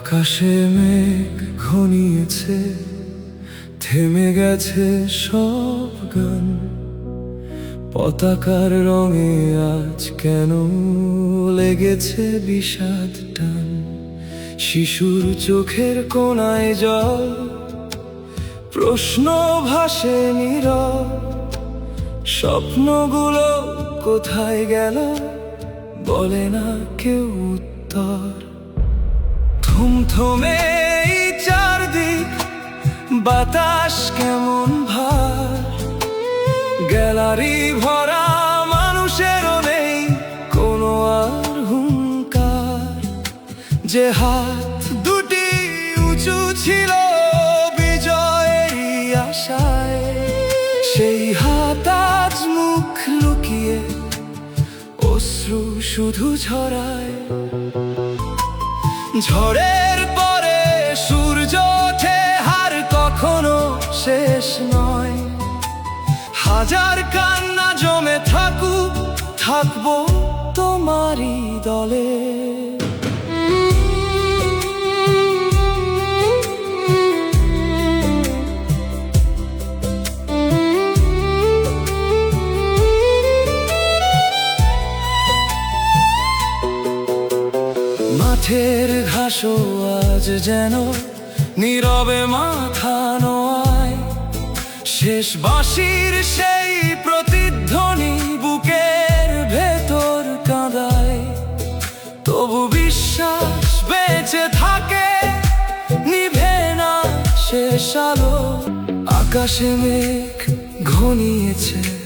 আকাশে মেঘ ঘনিয়েছে, থেমে গেছে সব গান। পতাকার রঙে আজ কেন লেগেছে বিষাদ টান। শিশুর চোখের কোণায় জল, প্রশ্ন ভাসে নীরব। স্বপ্নগুলো কোথায় গেল, বলে না কেউ উত্তর। থমথমে এই চারদিক, বাতাস কেমন ভার। গ্যালারি ভরা মানুষেরও নেই কোনো আর হুঙ্কার। যে হাত দুটি উঁচু ছিল বিজয়েরই আশায়, সেই হাত আজ মুখ লুকিয়ে অশ্রু শুধু ঝরায়। ঝড়ের পরে সূর্য ওঠে, হার কখনো শেষ নয়। হাজার কান্না জমে থাকুক, থাকবো তোমারই দলে। মাঠের ঘাসও আজ যেন নীরবে মাথা নোয়ায়। শেষ বাঁশির সেই প্রতিধ্বনি বুকের ভেতর কাঁদায়। তবু বিশ্বাস বেঁচে থাকে, নিভে না শেষ আলো। আকাশে মেঘ ঘনিয়েছে,